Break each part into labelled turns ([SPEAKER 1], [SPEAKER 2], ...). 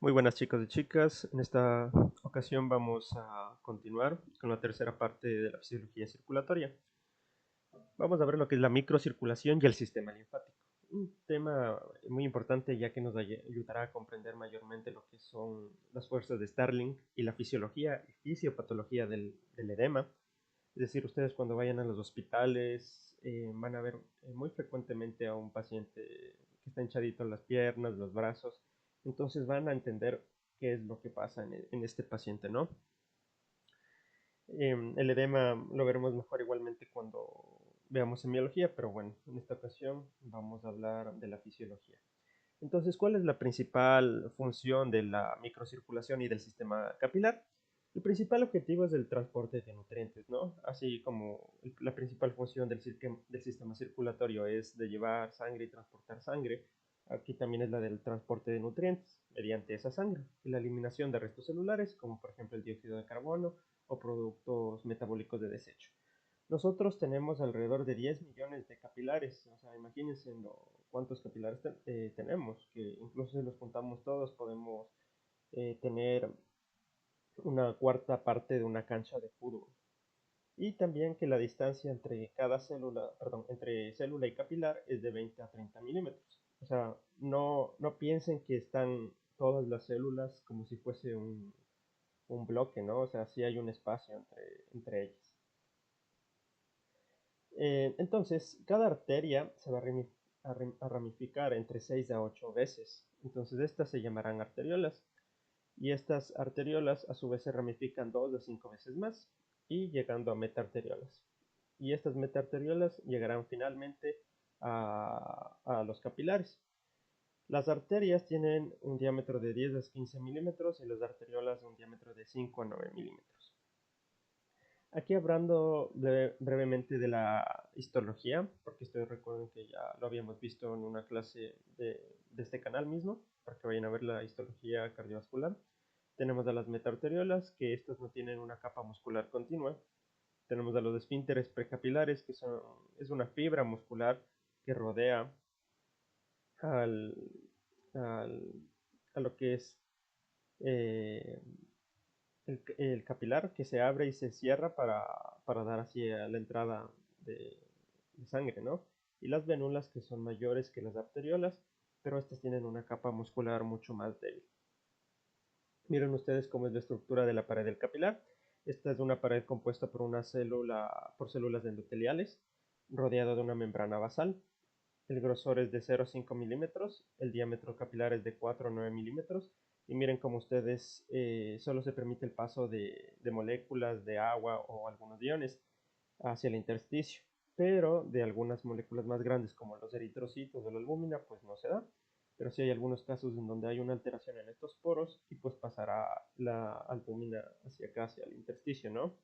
[SPEAKER 1] Muy buenas chicos y chicas, en esta ocasión vamos a continuar con la tercera parte de la fisiología circulatoria. Vamos a ver lo que es la microcirculación y el sistema linfático. Un tema muy importante ya que nos ayudará a comprender mayormente lo que son las fuerzas de Starling y la fisiología y fisiopatología del edema. Es decir, ustedes cuando vayan a los hospitales van a ver muy frecuentemente a un paciente que está hinchadito en las piernas, los brazos. Entonces van a entender qué es lo que pasa en este paciente, ¿no? El edema lo veremos mejor igualmente cuando veamos semiología, pero bueno, en esta ocasión vamos a hablar de la fisiología. Entonces, ¿cuál es la principal función de la microcirculación y del sistema capilar? El principal objetivo es el transporte de nutrientes, ¿no? Así como la principal función del sistema circulatorio es de llevar sangre y transportar sangre, aquí también es la del transporte de nutrientes mediante esa sangre y la eliminación de restos celulares, como por ejemplo el dióxido de carbono o productos metabólicos de desecho. Nosotros tenemos alrededor de 10 millones de capilares, o sea, imagínense cuántos capilares tenemos, que incluso si los contamos todos podemos tener una cuarta parte de una cancha de fútbol. Y también que la distancia entre cada célula, perdón, entre célula y capilar es de 20 a 30 milímetros. O sea, no piensen que están todas las células como si fuese un bloque, ¿no? O sea, sí hay un espacio entre ellas. Entonces, cada arteria se va a ramificar entre 6 a 8 veces. Entonces, estas se llamarán arteriolas. Y estas arteriolas a su vez se ramifican 2 a 5 veces más y llegando a metaarteriolas. Y estas metaarteriolas llegarán finalmente a los capilares. Las arterias tienen un diámetro de 10 a 15 milímetros y las arteriolas un diámetro de 5 a 9 milímetros. Aquí hablando brevemente de la histología, porque ustedes recuerden que ya lo habíamos visto en una clase de este canal mismo, para que vayan a ver la histología cardiovascular. Tenemos a las metaarteriolas, que estas no tienen una capa muscular continua. Tenemos a los esfínteres precapilares, es una fibra muscular que rodea al, al- a lo que es eh, el capilar que se abre y se cierra para dar así a la entrada de, de sangre, ¿no? Y las vénulas que son mayores que las arteriolas, pero estas tienen una capa muscular mucho más débil. Miren ustedes cómo es la estructura de la pared del capilar. Esta es una pared compuesta por células endoteliales, rodeada de una membrana basal. El grosor es de 0,5 milímetros, el diámetro capilar es de 4 a 9 milímetros. Y miren cómo ustedes solo se permite el paso de moléculas de agua o algunos iones hacia el intersticio, pero de algunas moléculas más grandes como los eritrocitos o la albúmina, pues no se da. Pero sí hay algunos casos en donde hay una alteración en estos poros y pues pasará la albúmina hacia acá, hacia el intersticio, ¿no?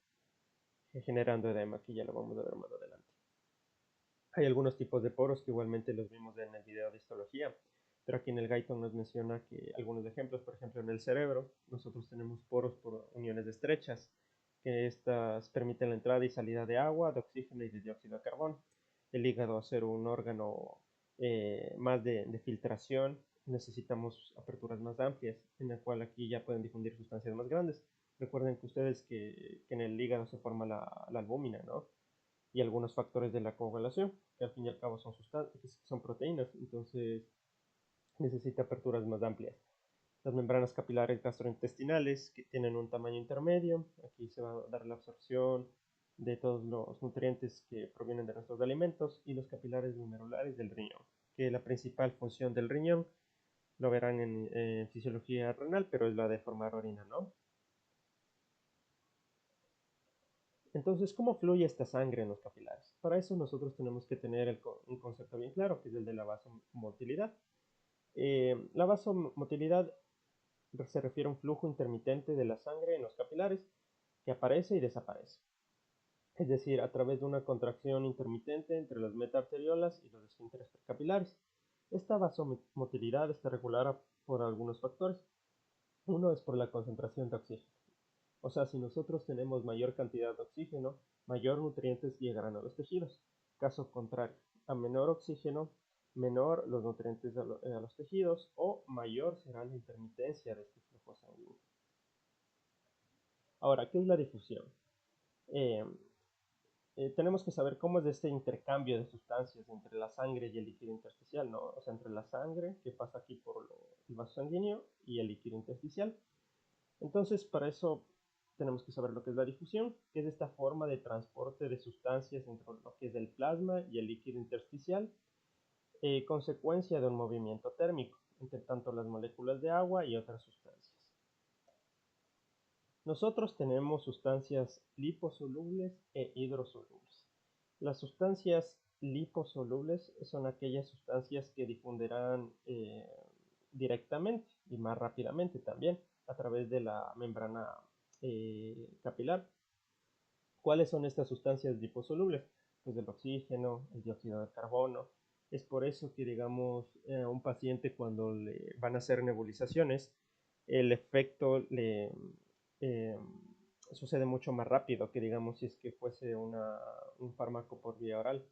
[SPEAKER 1] Generando edema, que ya lo vamos a ver más adelante. Hay algunos tipos de poros que igualmente los vimos en el video de histología, pero aquí en el Guyton nos menciona que algunos ejemplos, por ejemplo en el cerebro, nosotros tenemos poros por uniones estrechas, que estas permiten la entrada y salida de agua, de oxígeno y de dióxido de carbono. El hígado, a ser un órgano más de filtración, necesitamos aperturas más amplias, en la cual aquí ya pueden difundir sustancias más grandes. Recuerden que ustedes que en el hígado se forma la albúmina, ¿no? Y algunos factores de la coagulación, que al fin y al cabo son proteínas, entonces necesita aperturas más amplias. Las membranas capilares gastrointestinales, que tienen un tamaño intermedio, aquí se va a dar la absorción de todos los nutrientes que provienen de nuestros alimentos, y los capilares glomerulares del riñón, que la principal función del riñón, lo verán en fisiología renal, pero es la de formar orina, ¿no? Entonces, ¿cómo fluye esta sangre en los capilares? Para eso nosotros tenemos que tener un concepto bien claro, que es el de la vasomotilidad. La vasomotilidad se refiere a un flujo intermitente de la sangre en los capilares que aparece y desaparece. Es decir, a través de una contracción intermitente entre las metaarteriolas y los esfínteres capilares. Esta vasomotilidad está regulada por algunos factores. Uno es por la concentración de oxígeno. O sea, si nosotros tenemos mayor cantidad de oxígeno, mayor nutrientes llegarán a los tejidos. Caso contrario, a menor oxígeno, menor los nutrientes a los tejidos o mayor será la intermitencia de este flujo sanguíneo. Ahora, ¿qué es la difusión? Eh, tenemos que saber cómo es este intercambio de sustancias entre la sangre y el líquido intersticial, ¿no? O sea, entre la sangre que pasa aquí por el vaso sanguíneo y el líquido intersticial. Entonces, para eso tenemos que saber lo que es la difusión, que es esta forma de transporte de sustancias entre lo que es el plasma y el líquido intersticial, consecuencia de un movimiento térmico entre tanto las moléculas de agua y otras sustancias. Nosotros tenemos sustancias liposolubles e hidrosolubles. Las sustancias liposolubles son aquellas sustancias que difundirán directamente y más rápidamente también a través de la membrana capilar. ¿Cuáles son estas sustancias liposolubles? Pues el oxígeno, el dióxido de carbono. Es por eso que, digamos, a un paciente cuando le van a hacer nebulizaciones, el efecto le eh, sucede mucho más rápido que, digamos, si es que fuese un fármaco por vía oral.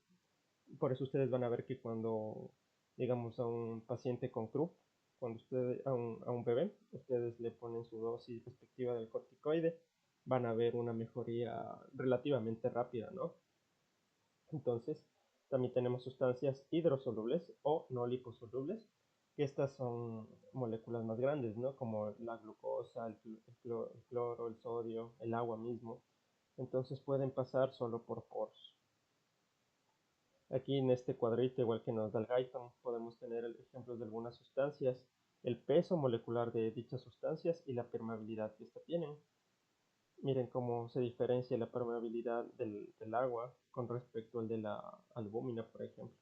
[SPEAKER 1] Por eso ustedes van a ver que cuando, digamos, a un paciente con CRUP, cuando ustedes, a un bebé, ustedes le ponen su dosis respectiva del corticoide, van a ver una mejoría relativamente rápida, ¿no? Entonces, también tenemos sustancias hidrosolubles o no liposolubles, que estas son moléculas más grandes, ¿no? Como la glucosa, el cloro, el sodio, el agua mismo. Entonces pueden pasar solo por poros. Aquí en este cuadrito, igual que nos da el Guyton, podemos tener ejemplos de algunas sustancias, el peso molecular de dichas sustancias y la permeabilidad que éstas tienen. Miren cómo se diferencia la permeabilidad del agua con respecto al de la albúmina, por ejemplo,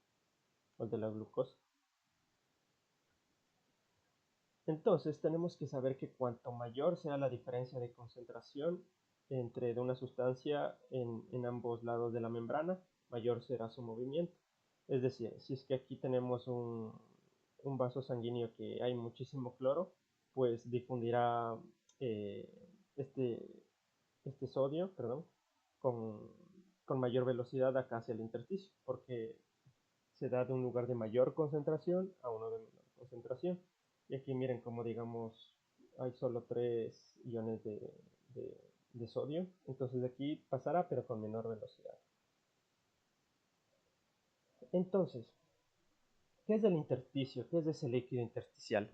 [SPEAKER 1] o el de la glucosa. Entonces tenemos que saber que cuanto mayor sea la diferencia de concentración entre de una sustancia en ambos lados de la membrana, mayor será su movimiento. Es decir, si es que aquí tenemos un vaso sanguíneo que hay muchísimo cloro, pues difundirá eh, este, este sodio, perdón, con, con mayor velocidad acá hacia el intersticio, porque se da de un lugar de mayor concentración a uno de menor concentración. Y aquí miren como digamos hay solo 3 iones de, de sodio, entonces de aquí pasará pero con menor velocidad. Entonces, ¿qué es el intersticio? ¿Qué es ese líquido intersticial?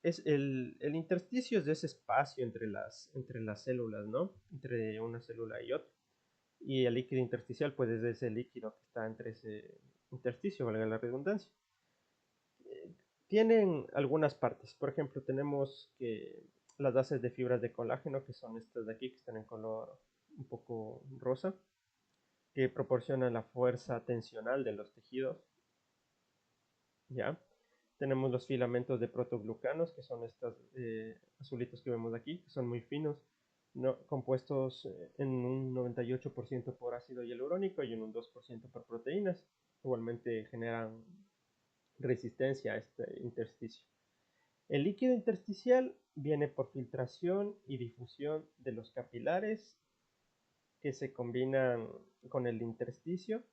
[SPEAKER 1] Es el intersticio es de ese espacio entre las células, ¿no? Entre una célula y otra. Y el líquido intersticial, pues es ese líquido que está entre ese intersticio, valga la redundancia. Tienen algunas partes. Por ejemplo, tenemos que las bases de fibras de colágeno, que son estas de aquí, que están en color un poco rosa, que proporcionan la fuerza tensional de los tejidos. ¿Ya? Tenemos los filamentos de protoglucanos, que son estos azulitos que vemos aquí, que son muy finos, no, compuestos en un 98% por ácido hialurónico y en un 2% por proteínas. Igualmente generan resistencia a este intersticio. El líquido intersticial viene por filtración y difusión de los capilares que se combinan con el intersticio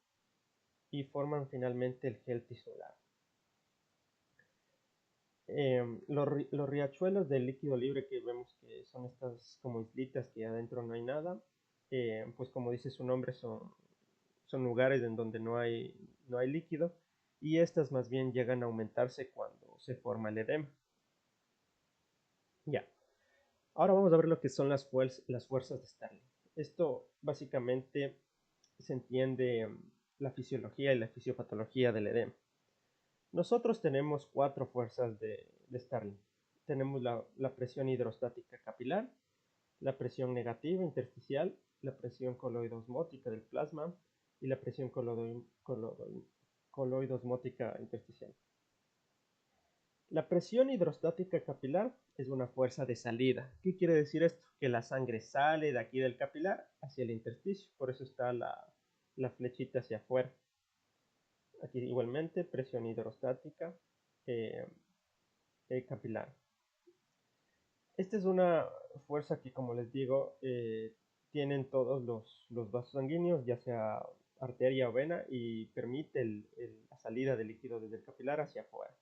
[SPEAKER 1] y forman finalmente el gel tisular. Los riachuelos del líquido libre que vemos que son estas como islitas que adentro no hay nada, pues como dice su nombre son lugares en donde no hay líquido y estas más bien llegan a aumentarse cuando se forma el edema. Ya, ahora vamos a ver lo que son las fuerzas de Starling. Esto básicamente se entiende la fisiología y la fisiopatología del edema. Nosotros tenemos cuatro fuerzas de Starling. Tenemos la presión hidrostática capilar, la presión negativa intersticial, la presión coloidosmótica del plasma y la presión coloidosmótica intersticial. La presión hidrostática capilar es una fuerza de salida. ¿Qué quiere decir esto? Que la sangre sale de aquí del capilar hacia el intersticio. Por eso está la flechita hacia afuera. Aquí igualmente presión hidrostática eh, capilar. Esta es una fuerza que, como les digo, tienen todos los vasos sanguíneos, ya sea arteria o vena y permite la salida del líquido desde el capilar hacia afuera.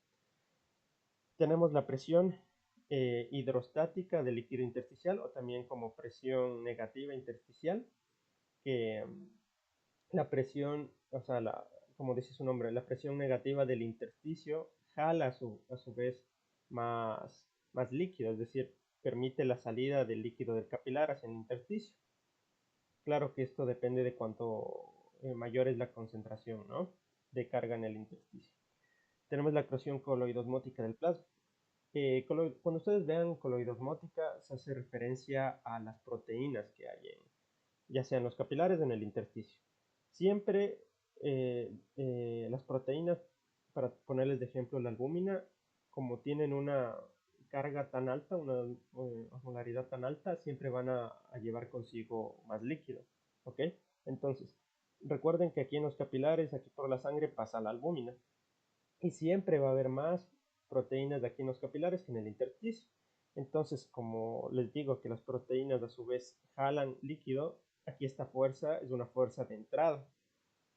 [SPEAKER 1] Tenemos la presión hidrostática del líquido intersticial o también como presión negativa intersticial, que la presión, o sea, como dice su nombre, la presión negativa del intersticio jala a su vez más líquido, es decir, permite la salida del líquido del capilar hacia el intersticio. Claro que esto depende de cuánto mayor es la concentración, ¿no?, de carga en el intersticio. Tenemos la erosión coloidosmótica del plasma. Cuando ustedes vean coloidosmótica, se hace referencia a las proteínas que hay ya sean los capilares o en el intersticio. Siempre las proteínas, para ponerles de ejemplo la albúmina, como tienen una carga tan alta, una osmolaridad tan alta, siempre van a llevar consigo más líquido, ¿ok? Entonces, recuerden que aquí en los capilares, aquí por la sangre pasa la albúmina, y siempre va a haber más proteínas de aquí en los capilares que en el intersticio. Entonces, como les digo que las proteínas a su vez jalan líquido, aquí esta fuerza es una fuerza de entrada,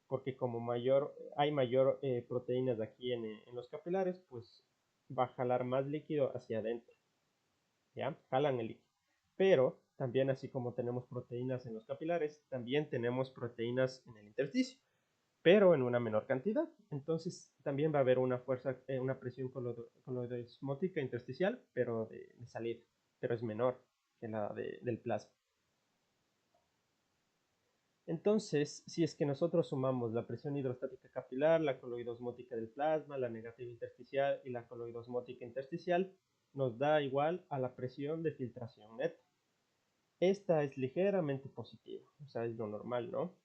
[SPEAKER 1] porque como hay mayor proteínas de aquí en los capilares, pues va a jalar más líquido hacia adentro, ¿ya? Jalan el líquido. Pero también así como tenemos proteínas en los capilares, también tenemos proteínas en el intersticio, pero en una menor cantidad. Entonces también va a haber una fuerza, una presión coloidosmótica intersticial, pero de salida, pero es menor que la del plasma. Entonces, si es que nosotros sumamos la presión hidrostática capilar, la coloidosmótica del plasma, la negativa intersticial y la coloidosmótica intersticial, nos da igual a la presión de filtración neta. Esta es ligeramente positiva, o sea, es lo normal, ¿no?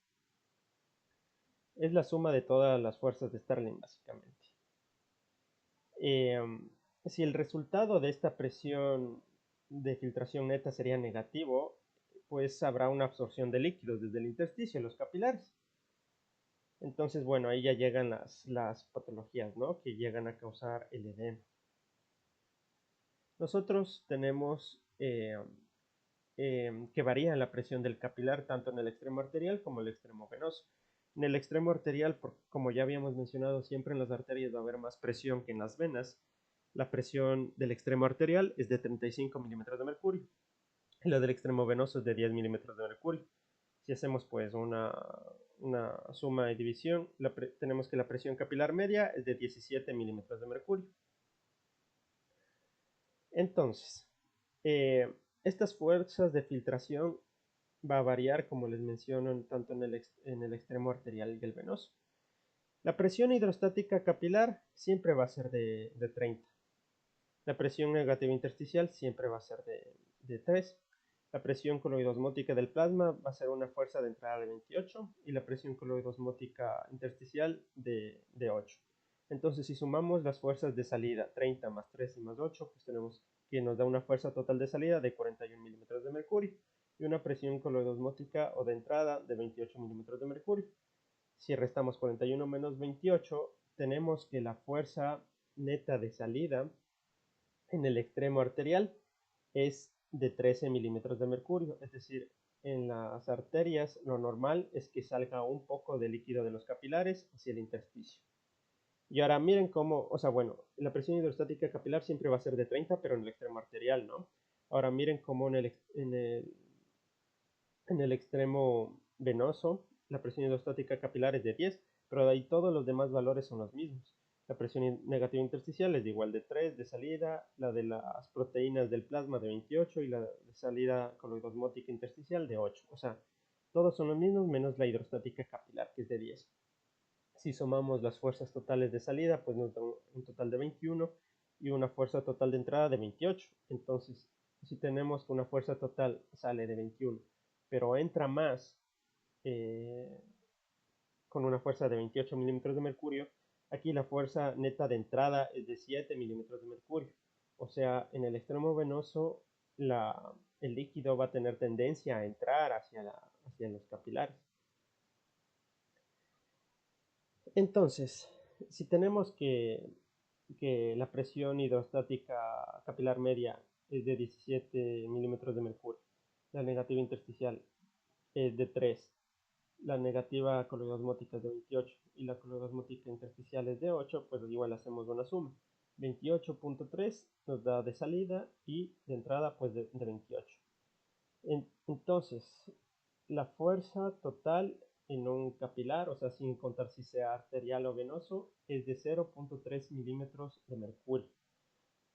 [SPEAKER 1] Es la suma de todas las fuerzas de Stirling, básicamente. Si el resultado de esta presión de filtración neta sería negativo, pues habrá una absorción de líquidos desde el intersticio, los capilares. Entonces, bueno, ahí ya llegan las patologías, ¿no?, que llegan a causar el edema. Nosotros tenemos que varía la presión del capilar tanto en el extremo arterial como en el extremo venoso. En el extremo arterial, como ya habíamos mencionado, siempre en las arterias va a haber más presión que en las venas. La presión del extremo arterial es de 35 milímetros de mercurio y la del extremo venoso es de 10 milímetros de mercurio. Si hacemos pues una suma y división, tenemos que la presión capilar media es de 17 milímetros de mercurio. Entonces, estas fuerzas de filtración va a variar, como les menciono, tanto en el extremo arterial y el venoso. La presión hidrostática capilar siempre va a ser de 30. La presión negativa intersticial siempre va a ser de 3. La presión coloidosmótica del plasma va a ser una fuerza de entrada de 28 y la presión coloidosmótica intersticial de 8. Entonces, si sumamos las fuerzas de salida, 30 más 3 y más 8, pues tenemos que nos da una fuerza total de salida de 41 milímetros de mercurio y una presión coloidosmótica o de entrada de 28 milímetros de mercurio. Si restamos 41 menos 28, tenemos que la fuerza neta de salida en el extremo arterial es de 13 milímetros de mercurio, es decir, en las arterias lo normal es que salga un poco de líquido de los capilares hacia el intersticio. Y ahora miren cómo, o sea, bueno, la presión hidrostática capilar siempre va a ser de 30, pero en el extremo arterial, ¿no? Ahora miren cómo en el extremo venoso la presión hidrostática capilar es de 10, pero de ahí todos los demás valores son los mismos. La presión negativa intersticial es de igual de 3 de salida, la de las proteínas del plasma de 28 y la de salida coloidosmótica intersticial de 8. O sea, todos son los mismos menos la hidrostática capilar, que es de 10. Si sumamos las fuerzas totales de salida, pues nos da un total de 21 y una fuerza total de entrada de 28. Entonces, si tenemos que una fuerza total sale de 21, pero entra más eh, con una fuerza de 28 milímetros de mercurio, aquí la fuerza neta de entrada es de 7 milímetros de mercurio. O sea, en el extremo venoso el líquido va a tener tendencia a entrar hacia los capilares. Entonces, si tenemos que la presión hidrostática capilar media es de 17 milímetros de mercurio, la negativa intersticial es de 3 la negativa coloidosmótica es de 28 y la coloidosmótica intersticial es de 8, pues igual hacemos una suma. 28.3 nos da de salida y de entrada pues de 28. Entonces, la fuerza total en un capilar, o sea, sin contar si sea arterial o venoso, es de 0.3 milímetros de mercurio.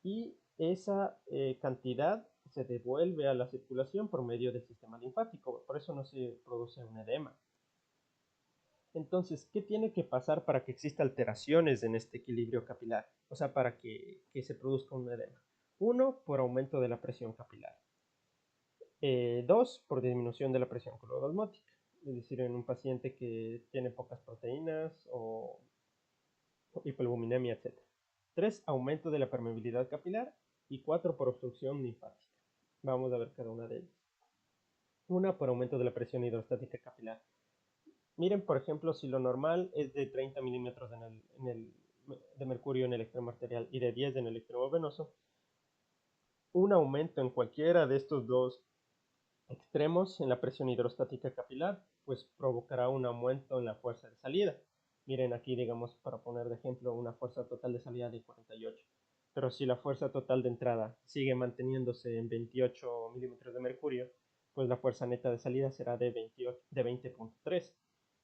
[SPEAKER 1] Y esa cantidad se devuelve a la circulación por medio del sistema linfático, por eso no se produce un edema. Entonces, ¿qué tiene que pasar para que exista alteraciones en este equilibrio capilar? O sea, para que se produzca un edema. Uno, por aumento de la presión capilar. Dos, por disminución de la presión coloidosmótica. Es decir, en un paciente que tiene pocas proteínas o hipoalbuminemia, etc. Tres, aumento de la permeabilidad capilar. Y cuatro, por obstrucción linfática. Vamos a ver cada una de ellas. Una, por aumento de la presión hidrostática capilar. Miren, por ejemplo, si lo normal es de 30 milímetros de mercurio en el extremo arterial y de 10 en el extremo venoso, un aumento en cualquiera de estos dos extremos en la presión hidrostática capilar, pues provocará un aumento en la fuerza de salida. Miren aquí, digamos, para poner de ejemplo, una fuerza total de salida de 48. Pero si la fuerza total de entrada sigue manteniéndose en 28 milímetros de mercurio, pues la fuerza neta de salida será de 20.3.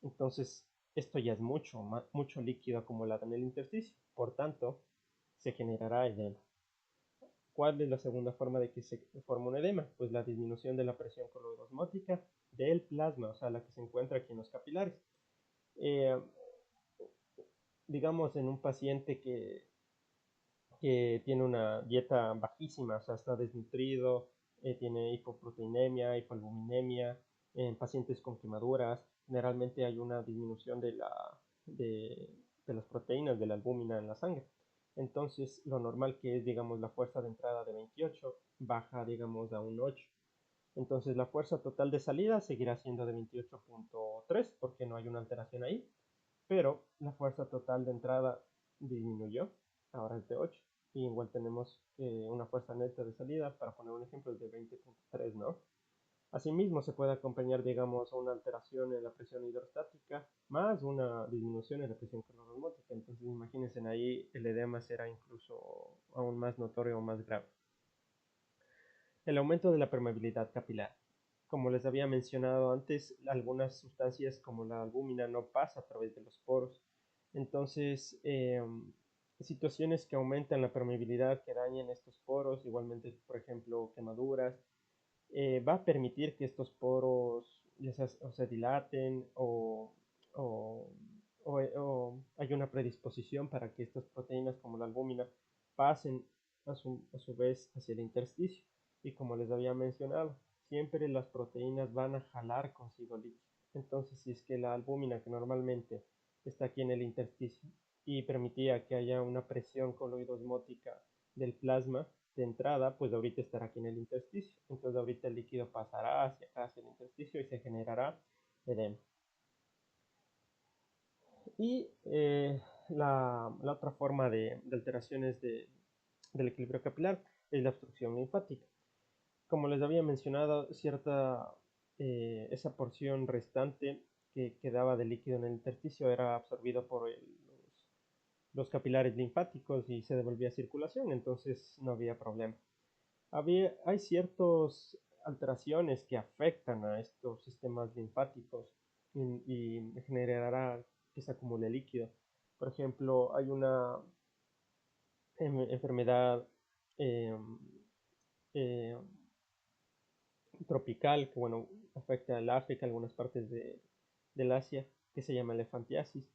[SPEAKER 1] Entonces, esto ya es mucho líquido acumulado en el intersticio. Por tanto, se generará edema. ¿Cuál es la segunda forma de que se forma un edema? Pues la disminución de la presión coloidosmótica del plasma, o sea, la que se encuentra aquí en los capilares. Eh, digamos, en un paciente que tiene una dieta bajísima, o sea, está desnutrido, tiene hipoproteinemia, hipoalbuminemia, en pacientes con quemaduras, generalmente hay una disminución de, de las proteínas de la albúmina en la sangre. Entonces, lo normal que es, digamos, la fuerza de entrada de 28 baja, digamos, a un 8. Entonces, la fuerza total de salida seguirá siendo de 28.3 porque no hay una alteración ahí, pero la fuerza total de entrada disminuyó, ahora es de 8. Y igual tenemos una fuerza neta de salida, para poner un ejemplo, es de 20.3, ¿no? Asimismo, se puede acompañar, digamos, una alteración en la presión hidrostática más una disminución en la presión cronosmótica. Entonces, imagínense, ahí el edema será incluso aún más notorio o más grave. El aumento de la permeabilidad capilar. Como les había mencionado antes, algunas sustancias como la albúmina no pasa a través de los poros. Entonces, situaciones que aumentan la permeabilidad, que dañen estos poros, igualmente, por ejemplo, quemaduras, va a permitir que estos poros ya sea, o se dilaten o, o hay una predisposición para que estas proteínas como la albúmina pasen a su vez hacia el intersticio. Y como les había mencionado, siempre las proteínas van a jalar consigo líquido. Entonces, si es que la albúmina que normalmente está aquí en el intersticio y permitía que haya una presión coloidosmótica del plasma, de entrada, pues ahorita estará aquí en el intersticio. Entonces ahorita el líquido pasará hacia acá, hacia el intersticio y se generará edema. Y la otra forma de alteraciones del equilibrio capilar es la obstrucción linfática. Como les había mencionado, esa porción restante que quedaba de líquido en el intersticio era absorbido por los capilares linfáticos y se devolvía a circulación, entonces no había problema. Hay ciertas alteraciones que afectan a estos sistemas linfáticos y generará que se acumule líquido. Por ejemplo, hay una enfermedad eh, eh, tropical que, bueno, afecta al África, algunas partes del Asia, que se llama elefantiasis.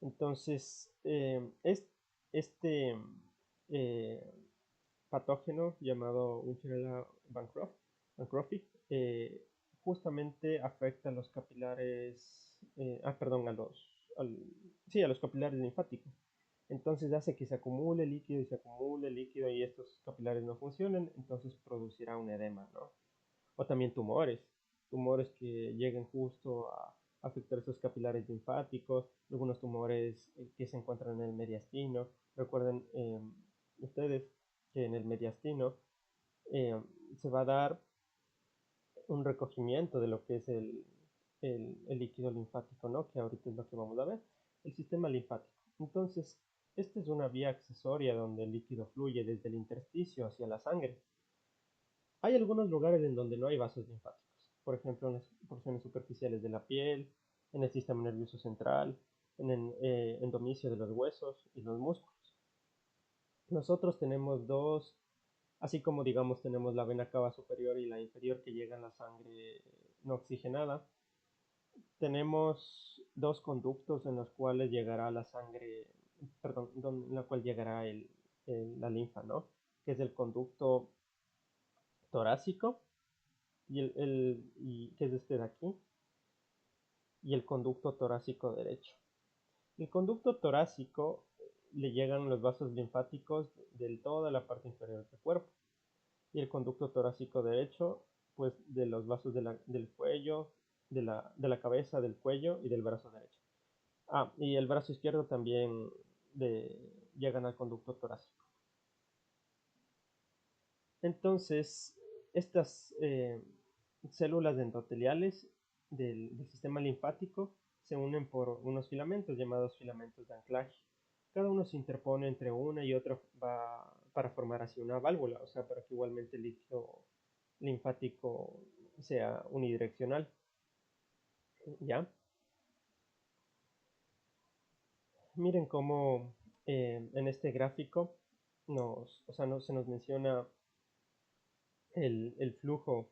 [SPEAKER 1] Entonces, este eh, patógeno llamado Uchrella bancrofi justamente afecta a los capilares, perdón, sí, a los capilares linfáticos. Entonces hace que se acumule líquido y se acumule líquido y estos capilares no funcionen, entonces producirá un edema, ¿no? O también tumores que lleguen justo a afectar esos capilares linfáticos, algunos tumores que se encuentran en el mediastino. Recuerden ustedes que en el mediastino eh, se va a dar un recogimiento de lo que es el líquido linfático, ¿no? Que ahorita es lo que vamos a ver, el sistema linfático. Entonces, esta es una vía accesoria donde el líquido fluye desde el intersticio hacia la sangre. Hay algunos lugares en donde no hay vasos linfáticos, por ejemplo, en las porciones superficiales de la piel, en el sistema nervioso central, en el endomisio de los huesos y los músculos. Nosotros tenemos dos, así como digamos tenemos la vena cava superior y la inferior que llegan la sangre no oxigenada, tenemos dos conductos en los cuales llegará la sangre, perdón, en la cual llegará la linfa, ¿no? Que es el conducto torácico que es este de aquí, y el conducto torácico derecho. El conducto torácico le llegan los vasos linfáticos de toda la parte inferior del cuerpo, y el conducto torácico derecho, pues de los vasos del cuello, de la cabeza, del cuello y del brazo derecho. Y el brazo izquierdo también llegan al conducto torácico. Entonces, estas células endoteliales del sistema linfático se unen por unos filamentos llamados filamentos de anclaje. Cada uno se interpone entre una y otra para formar así una válvula, o sea, para que igualmente el líquido linfático sea unidireccional. ¿Ya? Miren cómo en este gráfico se nos menciona el flujo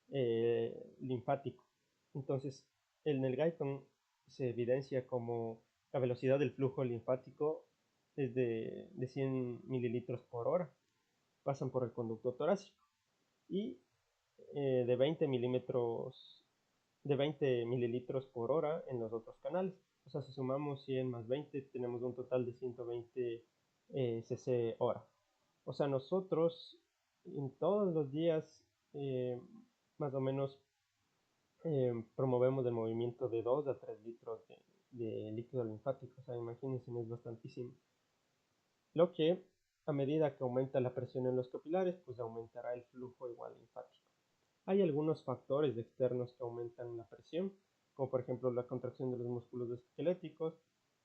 [SPEAKER 1] linfático. Entonces, en el Guyton se evidencia como la velocidad del flujo linfático es de 100 mililitros por hora, pasan por el conducto torácico, y de 20 milímetros, de 20 mililitros por hora en los otros canales. O sea, si sumamos 100 más 20, tenemos un total de 120 cc hora. O sea, nosotros en todos los días eh, más o menos promovemos el movimiento de 2 a 3 litros de líquido linfático. O sea, imagínense, es bastantísimo. Lo que a medida que aumenta la presión en los capilares, pues aumentará el flujo igual linfático. Hay algunos factores externos que aumentan la presión, como por ejemplo la contracción de los músculos esqueléticos,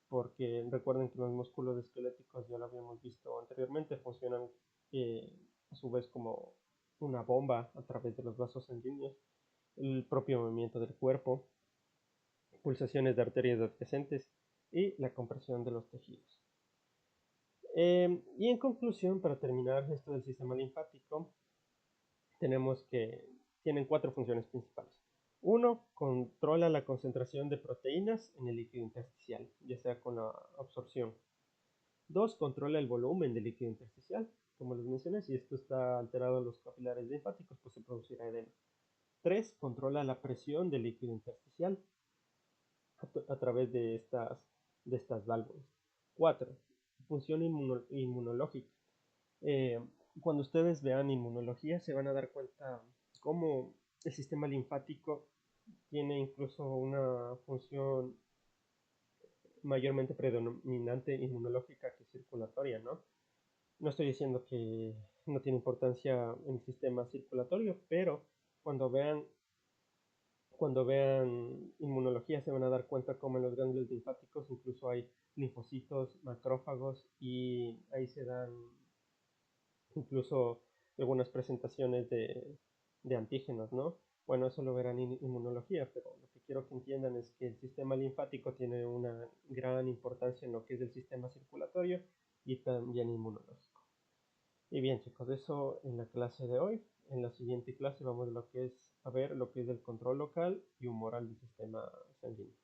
[SPEAKER 1] porque recuerden que los músculos esqueléticos, ya lo habíamos visto anteriormente, funcionan eh, a su vez como una bomba a través de los vasos sanguíneos, el propio movimiento del cuerpo, pulsaciones de arterias adyacentes y la compresión de los tejidos. Y en conclusión, para terminar esto del sistema linfático, tenemos que tienen cuatro funciones principales. Uno, controla la concentración de proteínas en el líquido intersticial, ya sea con la absorción. Dos, controla el volumen del líquido intersticial. Como les mencioné, si esto está alterado en los capilares linfáticos, pues se producirá edema. Tres, controla la presión del líquido intersticial a través de estas válvulas. Cuatro, función inmunológica. Eh, Cuando ustedes vean inmunología se van a dar cuenta cómo el sistema linfático tiene incluso una función mayormente predominante inmunológica que circulatoria, ¿no? No estoy diciendo que no tiene importancia en el sistema circulatorio, pero cuando vean, cuando vean inmunología se van a dar cuenta cómo en los ganglios linfáticos incluso hay linfocitos, macrófagos, y ahí se dan incluso algunas presentaciones de antígenos, ¿no? Bueno, eso lo verán en inmunología, pero lo que quiero que entiendan es que el sistema linfático tiene una gran importancia en lo que es el sistema circulatorio y también inmunológico. Y bien, chicos, eso en la clase de hoy. En la siguiente clase vamos a ver lo que es el control local y humoral del sistema sanguíneo.